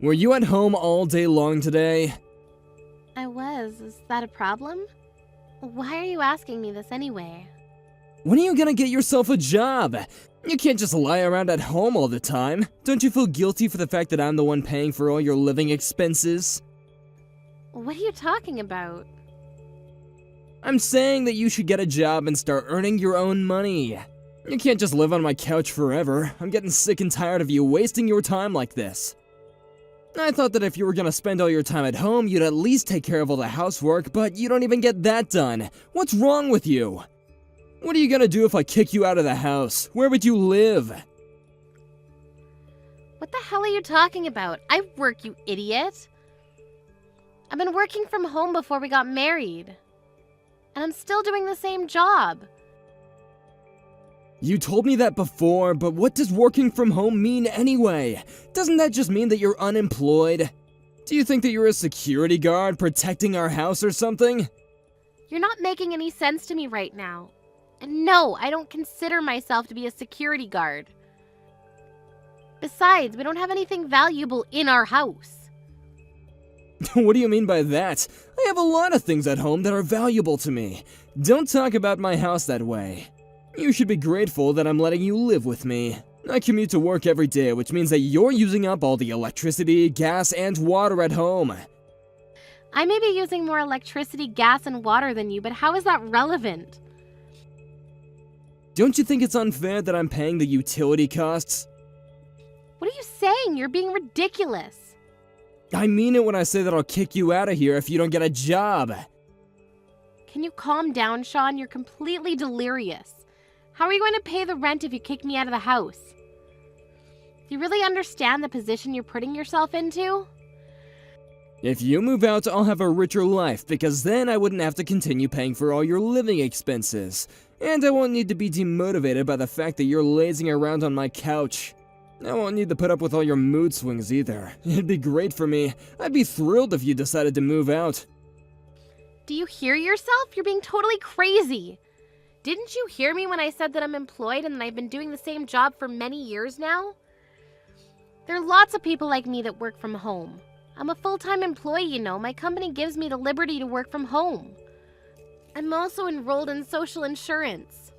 Were you at home all day long today? I was. Is that a problem? Why are you asking me this anyway? When are you gonna get yourself a job? You can't just lie around at home all the time. Don't you feel guilty for the fact that I'm the one paying for all your living expenses? What are you talking about? I'm saying that you should get a job and start earning your own money. You can't just live on my couch forever. I'm getting sick and tired of you wasting your time like this. I thought that if you were gonna spend all your time at home, you'd at least take care of all the housework, but you don't even get that done. What's wrong with you? What are you gonna do if I kick you out of the house? Where would you live? What the hell are you talking about? I work, you idiot. I've been working from home before we got married. And I'm still doing the same job. You told me that before, but what does working from home mean anyway? Doesn't that just mean that you're unemployed? Do you think that you're a security guard protecting our house or something? You're not making any sense to me right now. And no, I don't consider myself to be a security guard. Besides, we don't have anything valuable in our house. What do you mean by that? I have a lot of things at home that are valuable to me. Don't talk about my house that way. You should be grateful that I'm letting you live with me. I commute to work every day, which means that you're using up all the electricity, gas, and water at home. I may be using more electricity, gas, and water than you, but how is that relevant? Don't you think it's unfair that I'm paying the utility costs? What are you saying? You're being ridiculous. I mean it when I say that I'll kick you out of here if you don't get a job. Can you calm down, Sean? You're completely delirious. How are you going to pay the rent if you kick me out of the house? Do you really understand the position you're putting yourself into? If you move out, I'll have a richer life, because then I wouldn't have to continue paying for all your living expenses. And I won't need to be demotivated by the fact that you're lazing around on my couch. I won't need to put up with all your mood swings either. It'd be great for me. I'd be thrilled if you decided to move out. Do you hear yourself? You're being totally crazy. Didn't you hear me when I said that I'm employed and that I've been doing the same job for many years now? There are lots of people like me that work from home. I'm a full-time employee, you know. My company gives me the liberty to work from home. I'm also enrolled in social insurance.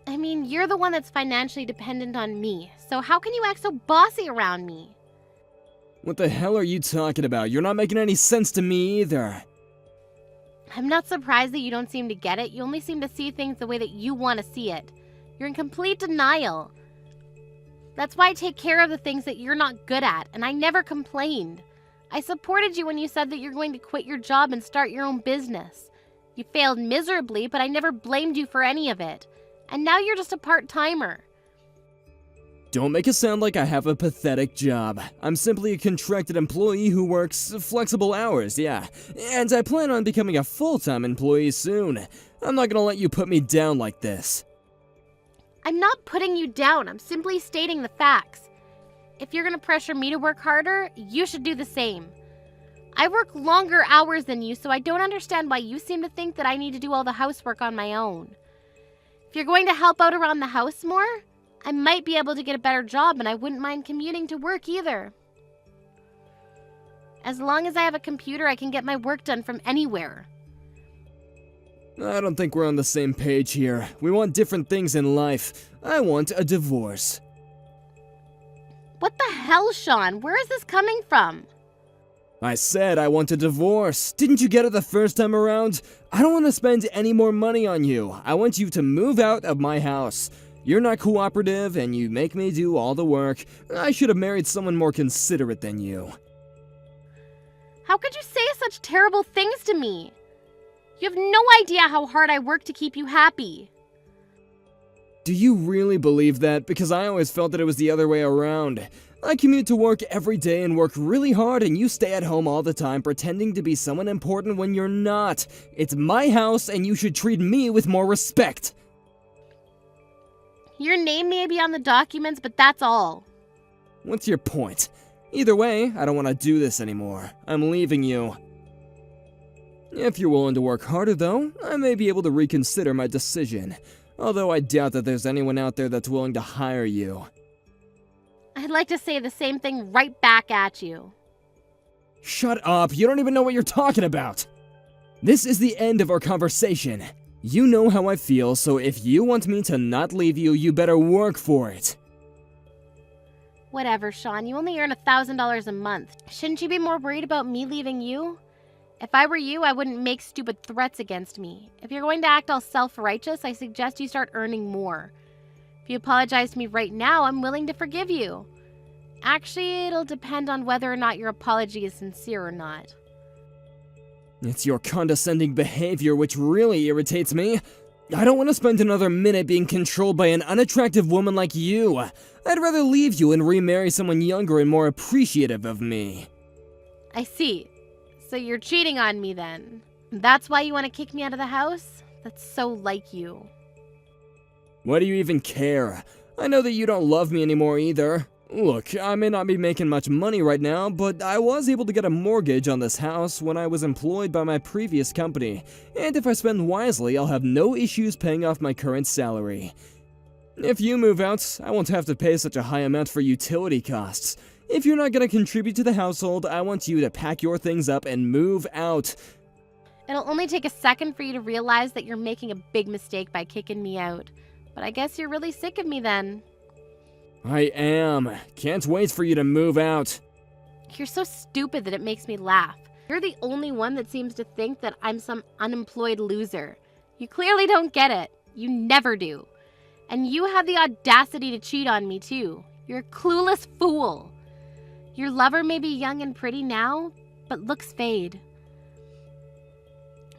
I mean, you're the one that's financially dependent on me, so how can you act so bossy around me? What the hell are you talking about? You're not making any sense to me either. I'm not surprised that you don't seem to get it. You only seem to see things the way that you want to see it. You're in complete denial. That's why I take care of the things that you're not good at, and I never complained. I supported you when you said that you're going to quit your job and start your own business. You failed miserably, but I never blamed you for any of it. And now you're just a part-timer. Don't make it sound like I have a pathetic job. I'm simply a contracted employee who works flexible hours, yeah. And I plan on becoming a full-time employee soon. I'm not gonna let you put me down like this. I'm not putting you down. I'm simply stating the facts. If you're gonna pressure me to work harder, you should do the same. I work longer hours than you, so I don't understand why you seem to think that I need to do all the housework on my own. If you're going to help out around the house more, I might be able to get a better job, and I wouldn't mind commuting to work either. As long as I have a computer, I can get my work done from anywhere. I don't think we're on the same page here. We want different things in life. I want a divorce. What the hell, Sean? Where is this coming from? I said I want a divorce. Didn't you get it the first time around? I don't want to spend any more money on you. I want you to move out of my house. You're not cooperative, and you make me do all the work. I should have married someone more considerate than you. How could you say such terrible things to me? You have no idea how hard I work to keep you happy. Do you really believe that? Because I always felt that it was the other way around. I commute to work every day and work really hard, and you stay at home all the time pretending to be someone important when you're not. It's my house, and you should treat me with more respect. Your name may be on the documents, but that's all. What's your point? Either way, I don't want to do this anymore. I'm leaving you. If you're willing to work harder, though, I may be able to reconsider my decision. Although I doubt that there's anyone out there that's willing to hire you. I'd like to say the same thing right back at you. Shut up, you don't even know what you're talking about. This is the end of our conversation. You know how I feel, so if you want me to not leave you, you better work for it. Whatever, Sean, you only earn $1,000 a month. Shouldn't you be more worried about me leaving you? If I were you, I wouldn't make stupid threats against me. If you're going to act all self-righteous, I suggest you start earning more. If you apologize to me right now, I'm willing to forgive you. Actually, it'll depend on whether or not your apology is sincere or not. It's your condescending behavior which really irritates me. I don't want to spend another minute being controlled by an unattractive woman like you. I'd rather leave you and remarry someone younger and more appreciative of me. I see. So you're cheating on me then. That's why you want to kick me out of the house? That's so like you. Why do you even care? I know that you don't love me anymore either. Look, I may not be making much money right now, but I was able to get a mortgage on this house when I was employed by my previous company, and if I spend wisely, I'll have no issues paying off my current salary. If you move out, I won't have to pay such a high amount for utility costs. If you're not going to contribute to the household, I want you to pack your things up and move out. It'll only take a second for you to realize that you're making a big mistake by kicking me out. But I guess you're really sick of me then. I am. Can't wait for you to move out. You're so stupid that it makes me laugh. You're the only one that seems to think that I'm some unemployed loser. You clearly don't get it. You never do. And you have the audacity to cheat on me too. You're a clueless fool. Your lover may be young and pretty now, but looks fade.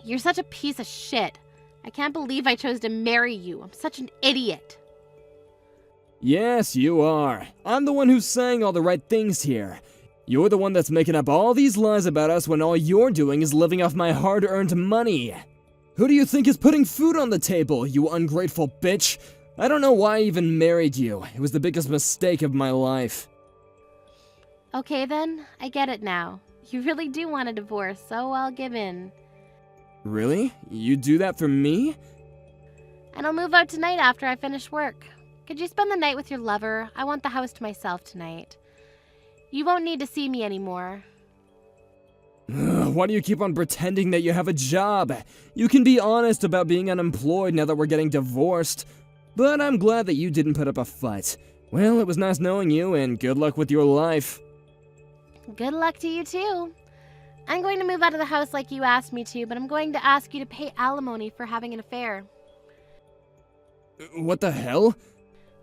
You're such a piece of shit. I can't believe I chose to marry you. I'm such an idiot. Yes, you are. I'm the one who's saying all the right things here. You're the one that's making up all these lies about us when all you're doing is living off my hard-earned money. Who do you think is putting food on the table, you ungrateful bitch? I don't know why I even married you. It was the biggest mistake of my life. Okay then, I get it now. You really do want a divorce, so I'll give in. Really? You do that for me? And I'll move out tonight after I finish work. Could you spend the night with your lover? I want the house to myself tonight. You won't need to see me anymore. Why do you keep on pretending that you have a job? You can be honest about being unemployed now that we're getting divorced. But I'm glad that you didn't put up a fight. Well, it was nice knowing you, and good luck with your life. Good luck to you too. I'm going to move out of the house like you asked me to, but I'm going to ask you to pay alimony for having an affair. What the hell?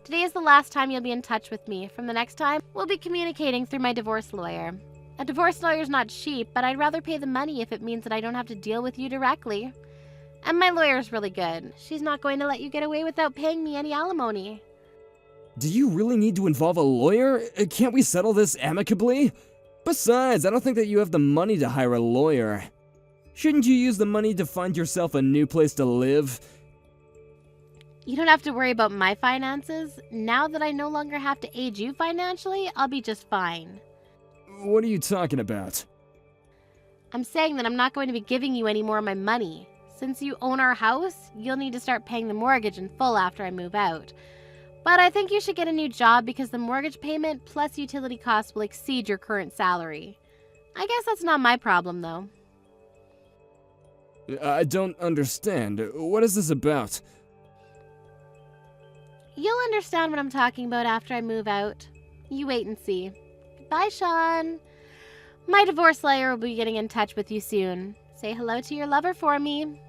Today is the last time you'll be in touch with me. From the next time, we'll be communicating through my divorce lawyer. A divorce lawyer's not cheap, but I'd rather pay the money if it means that I don't have to deal with you directly. And my lawyer's really good. She's not going to let you get away without paying me any alimony. Do you really need to involve a lawyer? Can't we settle this amicably? Besides, I don't think that you have the money to hire a lawyer. Shouldn't you use the money to find yourself a new place to live? You don't have to worry about my finances. Now that I no longer have to aid you financially, I'll be just fine. What are you talking about? I'm saying that I'm not going to be giving you any more of my money. Since you own our house, you'll need to start paying the mortgage in full after I move out. But I think you should get a new job because the mortgage payment plus utility costs will exceed your current salary. I guess that's not my problem, though. I don't understand. What is this about? You'll understand what I'm talking about after I move out. You wait and see. Bye, Sean. My divorce lawyer will be getting in touch with you soon. Say hello to your lover for me.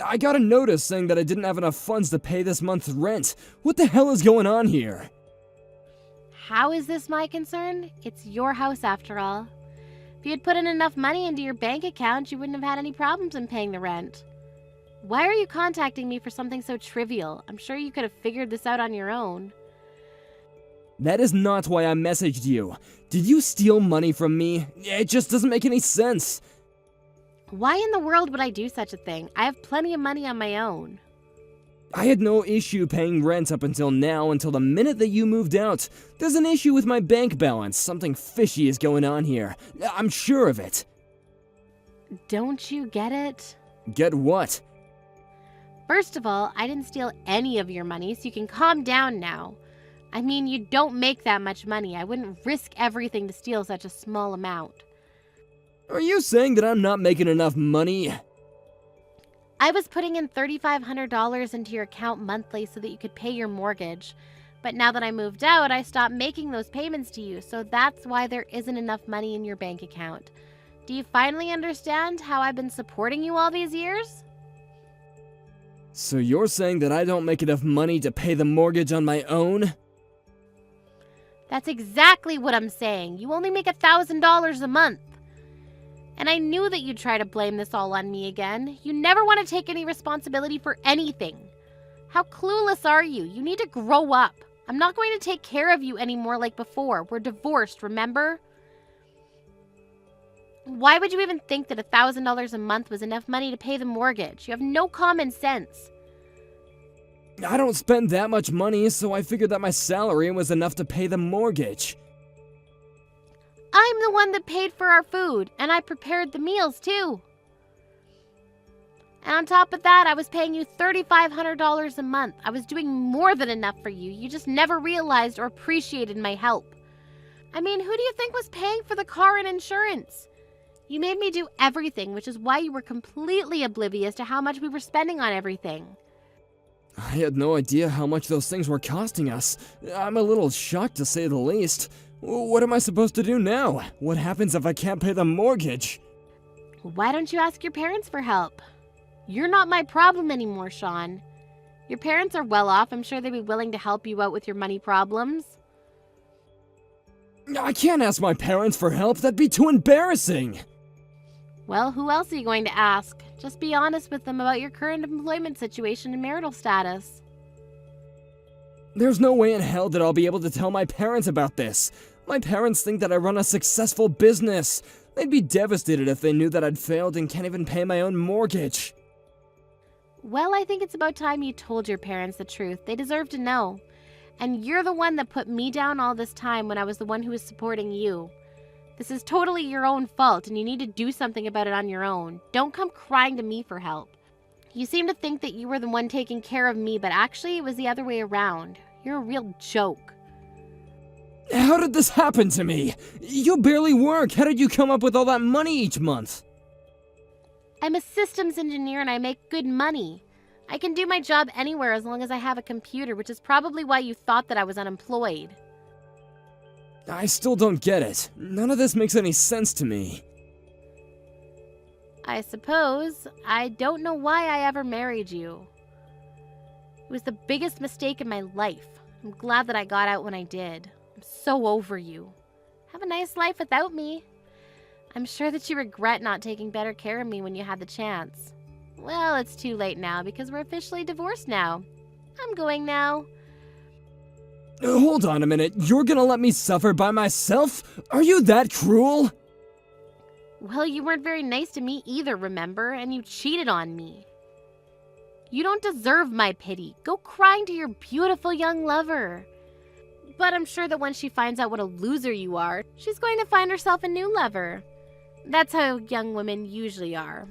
I got a notice saying that I didn't have enough funds to pay this month's rent. What the hell is going on here? How is this my concern? It's your house after all. If you had put in enough money into your bank account, you wouldn't have had any problems in paying the rent. Why are you contacting me for something so trivial? I'm sure you could have figured this out on your own. That is not why I messaged you. Did you steal money from me? It just doesn't make any sense. Why in the world would I do such a thing? I have plenty of money on my own. I had no issue paying rent up until now, until the minute that you moved out. There's an issue with my bank balance. Something fishy is going on here. I'm sure of it. Don't you get it? Get what? First of all, I didn't steal any of your money, so you can calm down now. I mean, you don't make that much money. I wouldn't risk everything to steal such a small amount. Are you saying that I'm not making enough money? I was putting in $3,500 into your account monthly so that you could pay your mortgage. But now that I moved out, I stopped making those payments to you, so that's why there isn't enough money in your bank account. Do you finally understand how I've been supporting you all these years? So you're saying that I don't make enough money to pay the mortgage on my own? That's exactly what I'm saying. You only make $1,000 a month. And I knew that you'd try to blame this all on me again. You never want to take any responsibility for anything. How clueless are you? You need to grow up. I'm not going to take care of you anymore like before. We're divorced, remember? Why would you even think that $1,000 a month was enough money to pay the mortgage? You have no common sense. I don't spend that much money, so I figured that my salary was enough to pay the mortgage. I'm the one that paid for our food, and I prepared the meals too. And on top of that, I was paying you $3,500 a month. I was doing more than enough for you. You just never realized or appreciated my help. I mean, who do you think was paying for the car and insurance? You made me do everything, which is why you were completely oblivious to how much we were spending on everything. I had no idea how much those things were costing us. I'm a little shocked to say the least. What am I supposed to do now? What happens if I can't pay the mortgage? Why don't you ask your parents for help? You're not my problem anymore, Sean. Your parents are well off. I'm sure they'd be willing to help you out with your money problems. I can't ask my parents for help. That'd be too embarrassing. Well, who else are you going to ask? Just be honest with them about your current employment situation and marital status. There's no way in hell that I'll be able to tell my parents about this. My parents think that I run a successful business. They'd be devastated if they knew that I'd failed and can't even pay my own mortgage. Well, I think it's about time you told your parents the truth. They deserve to know. And you're the one that put me down all this time when I was the one who was supporting you. This is totally your own fault, and you need to do something about it on your own. Don't come crying to me for help. You seem to think that you were the one taking care of me, but actually it was the other way around. You're a real joke. How did this happen to me? You barely work. How did you come up with all that money each month? I'm a systems engineer and I make good money. I can do my job anywhere as long as I have a computer, which is probably why you thought that I was unemployed. I still don't get it. None of this makes any sense to me. I suppose. I don't know why I ever married you. It was the biggest mistake in my life. I'm glad that I got out when I did. I'm so over you. Have a nice life without me. I'm sure that you regret not taking better care of me when you had the chance. Well, it's too late now because we're officially divorced now. I'm going now. Hold on a minute. You're gonna let me suffer by myself? Are you that cruel? Well, you weren't very nice to me either, remember? And you cheated on me. You don't deserve my pity. Go crying to your beautiful young lover. But I'm sure that when she finds out what a loser you are, she's going to find herself a new lover. That's how young women usually are.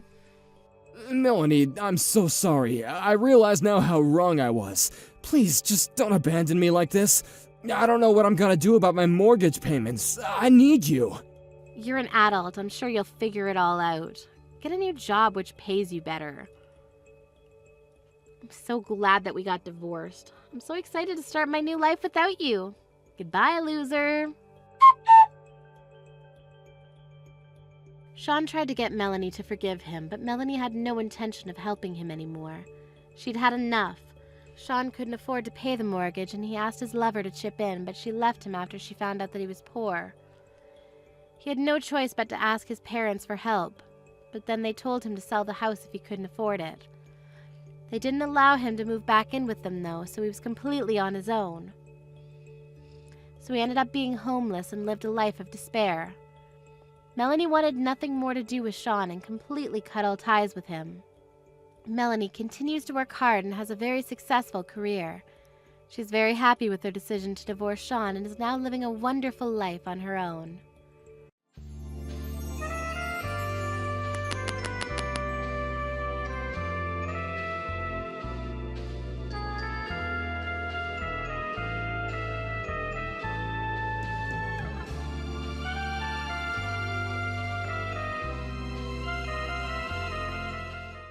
Melanie, I'm so sorry. I realize now how wrong I was. Please, just don't abandon me like this. I don't know what I'm gonna do about my mortgage payments. I need you. You're an adult. I'm sure you'll figure it all out. Get a new job which pays you better. I'm so glad that we got divorced. I'm so excited to start my new life without you. Goodbye, loser. Sean tried to get Melanie to forgive him, but Melanie had no intention of helping him anymore. She'd had enough. Sean couldn't afford to pay the mortgage, and he asked his lover to chip in, but she left him after she found out that he was poor. He had no choice but to ask his parents for help, but then they told him to sell the house if he couldn't afford it. They didn't allow him to move back in with them, though, so he was completely on his own. So he ended up being homeless and lived a life of despair. Melanie wanted nothing more to do with Sean and completely cut all ties with him. Melanie continues to work hard and has a very successful career. She's very happy with her decision to divorce Sean and is now living a wonderful life on her own.